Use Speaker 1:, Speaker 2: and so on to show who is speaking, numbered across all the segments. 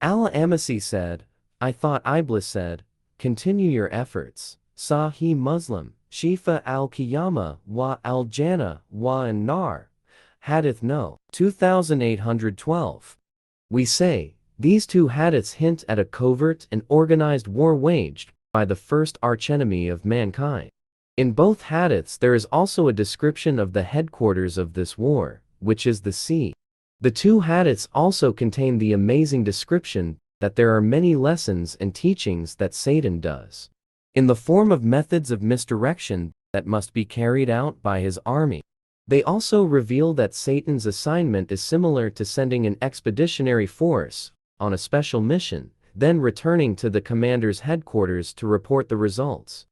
Speaker 1: Al-Amasi said, I thought Iblis said, continue your efforts. Sahih Muslim, Shifa al-Qiyamah wa al-Jannah wa an-Nar. Hadith No. 2812. We say, these two hadiths hint at a covert and organized war waged by the first archenemy of mankind. In both hadiths there is also a description of the headquarters of this war, which is the sea. The two hadiths also contain the amazing description that there are many lessons and teachings that Satan does, in the form of methods of misdirection that must be carried out by his army. They also reveal that Satan's assignment is similar to sending an expeditionary force on a special mission, then returning to the commander's headquarters to report the results.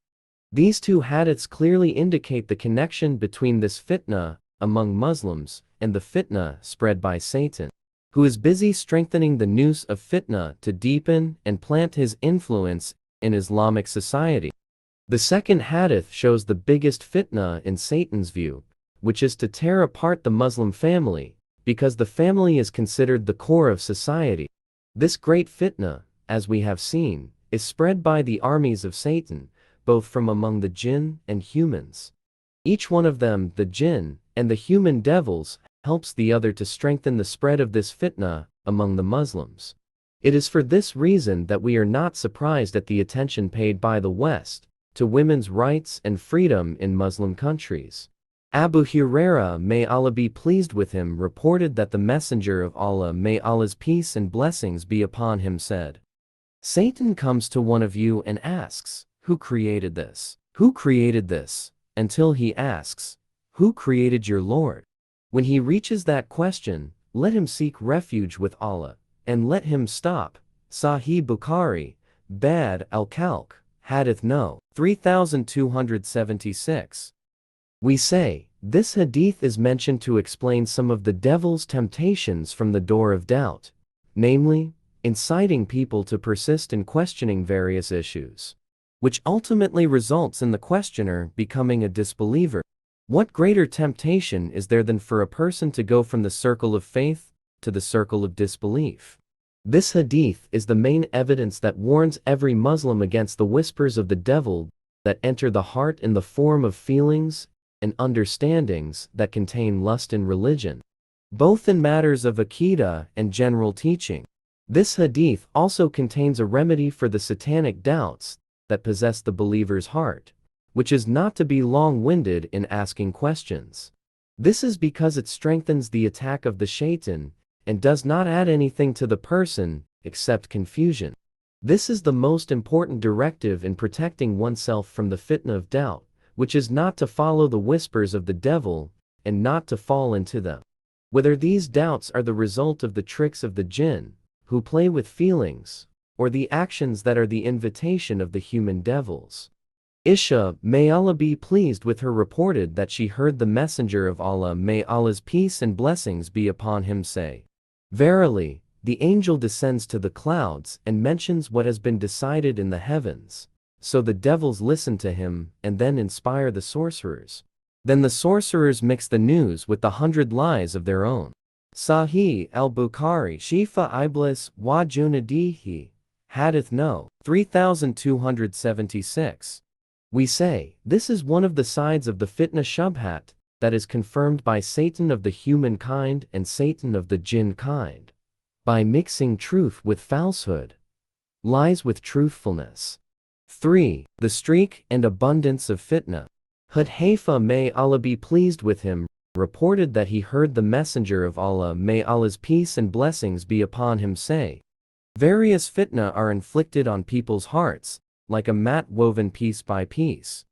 Speaker 1: These two hadiths clearly indicate the connection between this fitna among Muslims and the fitna spread by Satan, who is busy strengthening the noose of fitna to deepen and plant his influence in Islamic society. The second hadith shows the biggest fitna in Satan's view, which is to tear apart the Muslim family, because the family is considered the core of society. This great fitna, as we have seen, is spread by the armies of Satan, both from among the jinn and humans. Each one of them, the jinn and the human devils, helps the other to strengthen the spread of this fitna among the Muslims. It is for this reason that we are not surprised at the attention paid by the West to women's rights and freedom in Muslim countries. Abu Huraira, may Allah be pleased with him, reported that the Messenger of Allah, may Allah's peace and blessings be upon him, said, Satan comes to one of you and asks, who created this? Who created this? Until he asks, who created your Lord? When he reaches that question, let him seek refuge with Allah, and let him stop. Sahih Bukhari, Bad al-Khalq, Hadith No. 3276. We say, this hadith is mentioned to explain some of the devil's temptations from the door of doubt, namely, inciting people to persist in questioning various issues, which ultimately results in the questioner becoming a disbeliever. What greater temptation is there than for a person to go from the circle of faith to the circle of disbelief? This hadith is the main evidence that warns every Muslim against the whispers of the devil that enter the heart in the form of feelings and understandings that contain lust in religion, both in matters of Aqidah and general teaching. This hadith also contains a remedy for the satanic doubts that possess the believer's heart, which is not to be long-winded in asking questions. This is because it strengthens the attack of the shaitan and does not add anything to the person except confusion. This is the most important directive in protecting oneself from the fitna of doubt, which is not to follow the whispers of the devil and not to fall into them. Whether these doubts are the result of the tricks of the jinn, who play with feelings, or the actions that are the invitation of the human devils. Isha, may Allah be pleased with her, reported that she heard the Messenger of Allah, may Allah's peace and blessings be upon him, say, verily, the angel descends to the clouds and mentions what has been decided in the heavens. So the devils listen to him and then inspire the sorcerers. Then the sorcerers mix the news with the 100 lies of their own. Sahih al-Bukhari, Shifa Iblis wa Junadihi, Hadith No. 3276. We say, this is one of the sides of the fitna shubhat that is confirmed by Satan of the human kind and Satan of the jinn kind, by mixing truth with falsehood, lies with truthfulness. 3. The streak and abundance of fitna. Hudhayfa, may Allah be pleased with him, reported that he heard the Messenger of Allah, may Allah's peace and blessings be upon him, say, various fitna are inflicted on people's hearts, like a mat woven piece by piece.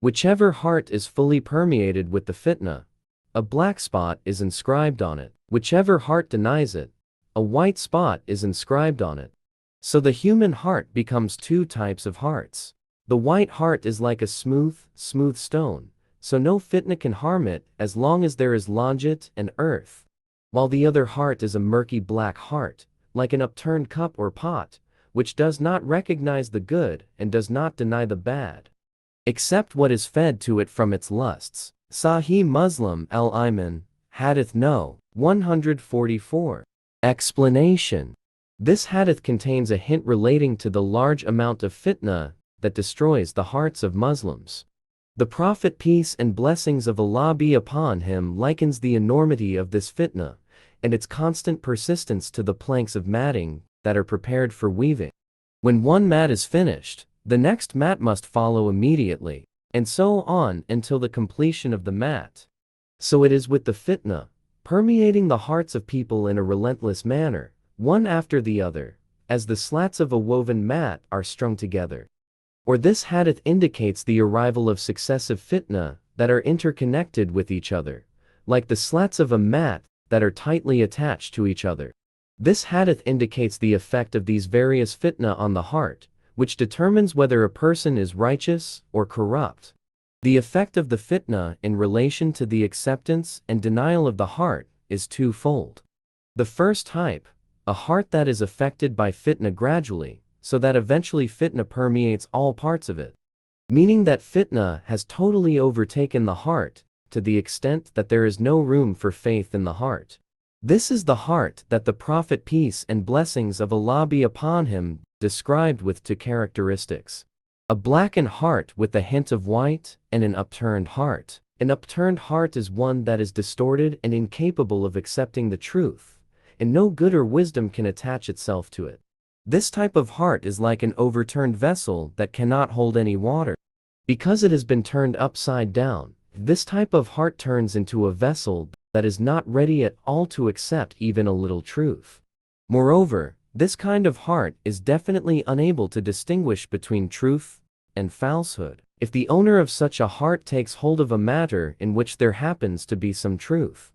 Speaker 1: Whichever heart is fully permeated with the fitna, a black spot is inscribed on it. Whichever heart denies it, a white spot is inscribed on it. So the human heart becomes two types of hearts. The white heart is like a smooth stone, so no fitna can harm it as long as there is longit and earth, while the other heart is a murky black heart, like an upturned cup or pot, which does not recognize the good and does not deny the bad, except what is fed to it from its lusts. Sahih Muslim al-Iman, Hadith No. 144. Explanation. This hadith contains a hint relating to the large amount of fitna that destroys the hearts of Muslims. The Prophet, peace and blessings of Allah be upon him, likens the enormity of this fitna and its constant persistence to the planks of matting that are prepared for weaving. When one mat is finished, the next mat must follow immediately, and so on until the completion of the mat. So it is with the fitna, permeating the hearts of people in a relentless manner, one after the other, as the slats of a woven mat are strung together. Or this hadith indicates the arrival of successive fitna that are interconnected with each other, like the slats of a mat that are tightly attached to each other. This hadith indicates the effect of these various fitna on the heart, which determines whether a person is righteous or corrupt. The effect of the fitna in relation to the acceptance and denial of the heart is twofold. The first type, a heart that is affected by fitna gradually, so that eventually fitna permeates all parts of it. Meaning that fitna has totally overtaken the heart, to the extent that there is no room for faith in the heart. This is the heart that the Prophet, peace and blessings of Allah be upon him, described with two characteristics: a blackened heart with a hint of white, and an upturned heart. An upturned heart is one that is distorted and incapable of accepting the truth, and no good or wisdom can attach itself to it. This type of heart is like an overturned vessel that cannot hold any water. Because it has been turned upside down, this type of heart turns into a vessel that is not ready at all to accept even a little truth. Moreover, this kind of heart is definitely unable to distinguish between truth and falsehood. If the owner of such a heart takes hold of a matter in which there happens to be some truth,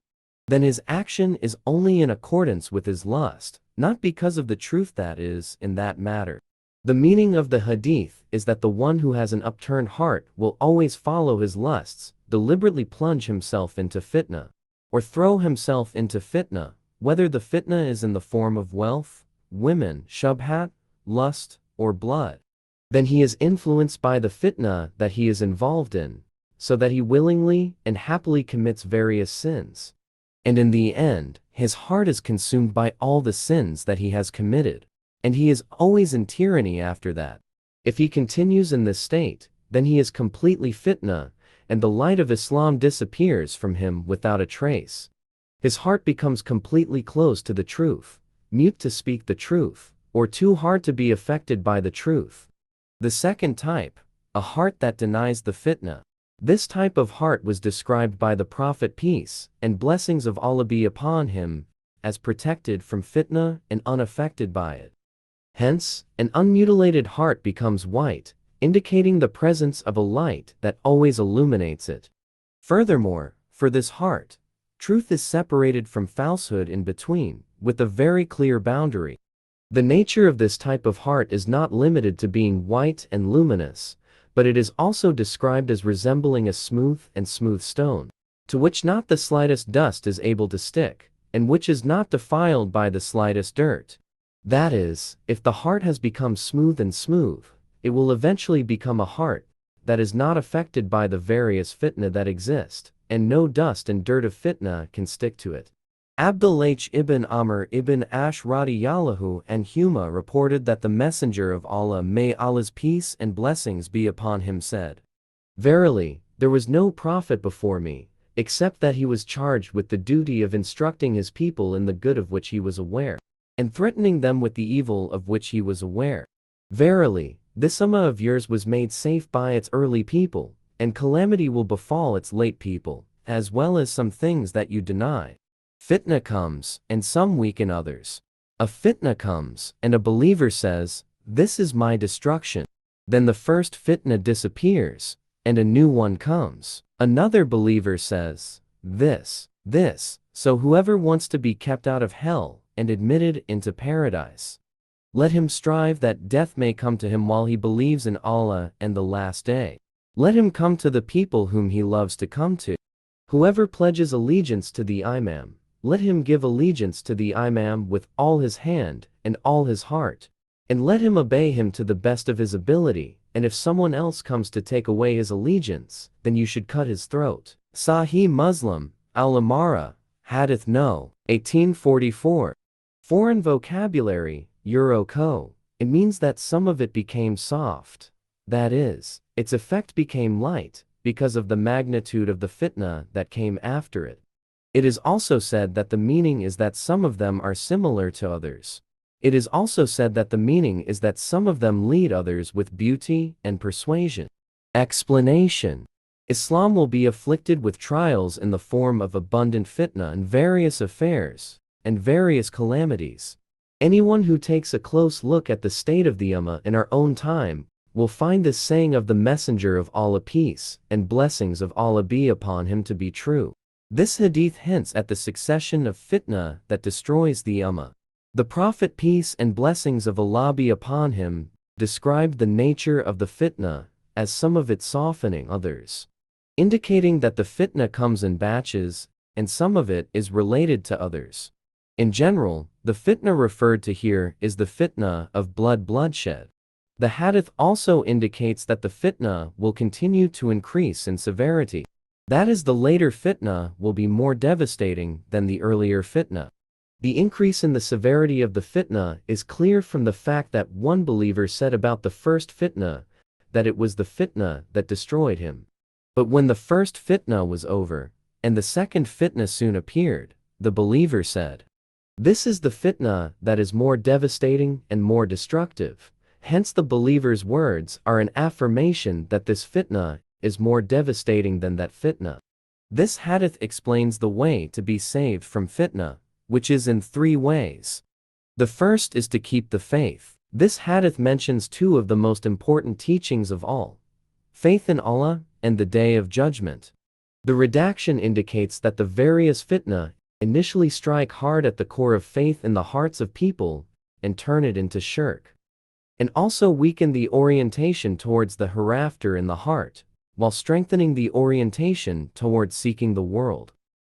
Speaker 1: then his action is only in accordance with his lust, not because of the truth that is in that matter. The meaning of the hadith is that the one who has an upturned heart will always follow his lusts, deliberately plunge himself into fitna, or throw himself into fitna, whether the fitna is in the form of wealth, women, shubhat, lust, or blood. Then he is influenced by the fitna that he is involved in, so that he willingly and happily commits various sins. And in the end, his heart is consumed by all the sins that he has committed, and he is always in tyranny after that. If he continues in this state, then he is completely fitna, and the light of Islam disappears from him without a trace. His heart becomes completely closed to the truth, mute to speak the truth, or too hard to be affected by the truth. The second type, a heart that denies the fitna. This type of heart was described by the Prophet, peace and blessings of Allah be upon him, as protected from fitna and unaffected by it. Hence, an unmutilated heart becomes white, indicating the presence of a light that always illuminates it. Furthermore, for this heart, truth is separated from falsehood in between, with a very clear boundary. The nature of this type of heart is not limited to being white and luminous, but it is also described as resembling a smooth stone, to which not the slightest dust is able to stick, and which is not defiled by the slightest dirt. That is, if the heart has become smooth, it will eventually become a heart that is not affected by the various fitna that exist, and no dust and dirt of fitna can stick to it. Abdul ibn Amr ibn Ash radiyallahu anhuma reported that the Messenger of Allah, may Allah's peace and blessings be upon him, said, "Verily, there was no prophet before me, except that he was charged with the duty of instructing his people in the good of which he was aware, and threatening them with the evil of which he was aware. Verily, this ummah of yours was made safe by its early people, and calamity will befall its late people, as well as some things that you deny. Fitna comes, and some weaken others. A fitna comes, and a believer says, 'This is my destruction.' Then the first fitna disappears, and a new one comes. Another believer says, 'This.' So whoever wants to be kept out of hell and admitted into paradise, let him strive that death may come to him while he believes in Allah and the last day. Let him come to the people whom he loves to come to. Whoever pledges allegiance to the Imam, let him give allegiance to the Imam with all his hand and all his heart, and let him obey him to the best of his ability, and if someone else comes to take away his allegiance, then you should cut his throat." Sahih Muslim, Al-Amara, Hadith No. 1844. Foreign vocabulary, euro co, it means that some of it became soft. That is, its effect became light, because of the magnitude of the fitna that came after it. It is also said that the meaning is that some of them are similar to others. It is also said that the meaning is that some of them lead others with beauty and persuasion. Explanation. Islam will be afflicted with trials in the form of abundant fitna and various affairs, and various calamities. Anyone who takes a close look at the state of the Ummah in our own time will find this saying of the Messenger of Allah, peace and blessings of Allah be upon him, to be true. This hadith hints at the succession of fitna that destroys the Ummah. The Prophet, peace and blessings of Allah be upon him, described the nature of the fitna as some of it softening others, indicating that the fitna comes in batches, and some of it is related to others. In general, the fitna referred to here is the fitna of bloodshed. The hadith also indicates that the fitna will continue to increase in severity. That is, the later fitna will be more devastating than the earlier fitna. The increase in the severity of the fitna is clear from the fact that one believer said about the first fitna that it was the fitna that destroyed him. But when the first fitna was over, and the second fitna soon appeared, the believer said, "This is the fitna that is more devastating and more destructive." Hence the believer's words are an affirmation that this fitna is more devastating than that fitna. This hadith explains the way to be saved from fitna, which is in 3 ways. The first is to keep the faith. This hadith mentions 2 of the most important teachings of all: faith in Allah and the Day of Judgment. The redaction indicates that the various fitna initially strike hard at the core of faith in the hearts of people and turn it into shirk, and also weaken the orientation towards the hereafter in the heart, while strengthening the orientation towards seeking the world.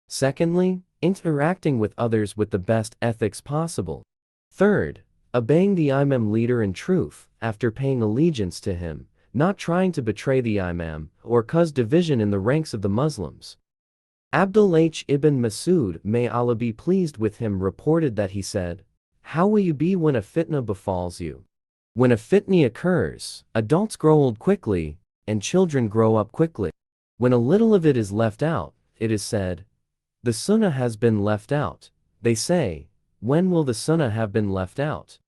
Speaker 1: Secondly, interacting with others with the best ethics possible. Third, obeying the Imam leader in truth, after paying allegiance to him, not trying to betray the Imam or cause division in the ranks of the Muslims. Abdullah ibn Masud, may Allah be pleased with him, reported that he said, "How will you be when a fitna befalls you? When a fitna occurs, adults grow old quickly, and children grow up quickly. When a little of it is left out, it is said, 'The sunnah has been left out.' They say, 'When will the sunnah have been left out?'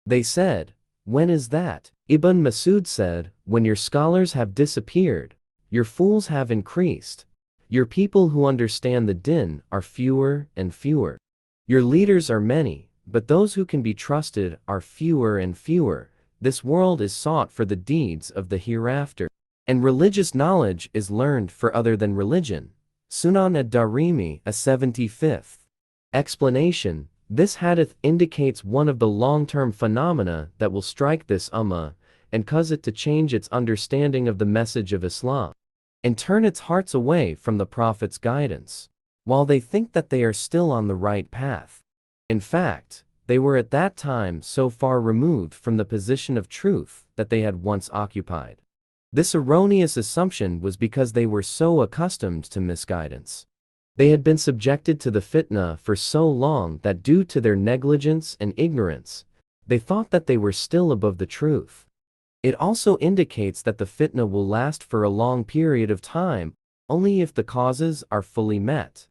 Speaker 1: They said, 'When is that?' Ibn Masud said, 'When your scholars have disappeared, your fools have increased. Your people who understand the din are fewer and fewer. Your leaders are many, but those who can be trusted are fewer and fewer. This world is sought for the deeds of the hereafter, and religious knowledge is learned for other than religion." Sunan ad-Darimi, a 75th. Explanation. This hadith indicates one of the long-term phenomena that will strike this ummah and cause it to change its understanding of the message of Islam, and turn its hearts away from the Prophet's guidance, while they think that they are still on the right path. In fact, they were at that time so far removed from the position of truth that they had once occupied. This erroneous assumption was because they were so accustomed to misguidance. They had been subjected to the fitna for so long that due to their negligence and ignorance, they thought that they were still above the truth. It also indicates that the fitna will last for a long period of time only if the causes are fully met.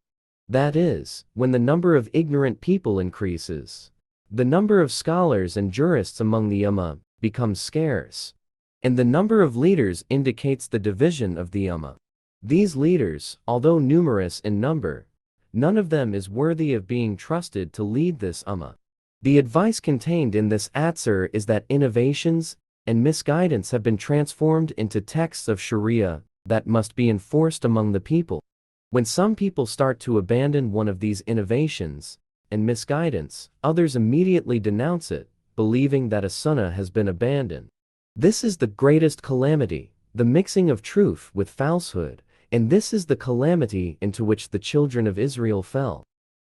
Speaker 1: That is, when the number of ignorant people increases, the number of scholars and jurists among the ummah becomes scarce, and the number of leaders indicates the division of the ummah. These leaders, although numerous in number, none of them is worthy of being trusted to lead this ummah. The advice contained in this atzar is that innovations and misguidance have been transformed into texts of Sharia that must be enforced among the people. When some people start to abandon one of these innovations and misguidance, others immediately denounce it, believing that a sunnah has been abandoned. This is the greatest calamity, the mixing of truth with falsehood, and this is the calamity into which the children of Israel fell.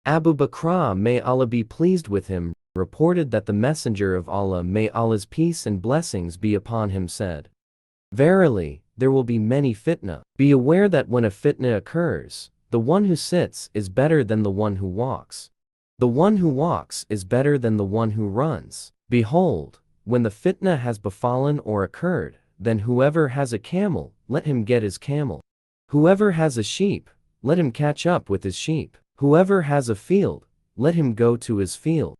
Speaker 1: Abu Bakr, may Allah be pleased with him, reported that the Messenger of Allah, may Allah's peace and blessings be upon him, said, "Verily, there will be many fitna. Be aware that when a fitna occurs, the one who sits is better than the one who walks. The one who walks is better than the one who runs. Behold, when the fitna has befallen or occurred, then whoever has a camel, let him get his camel. Whoever has a sheep, let him catch up with his sheep. Whoever has a field, let him go to his field.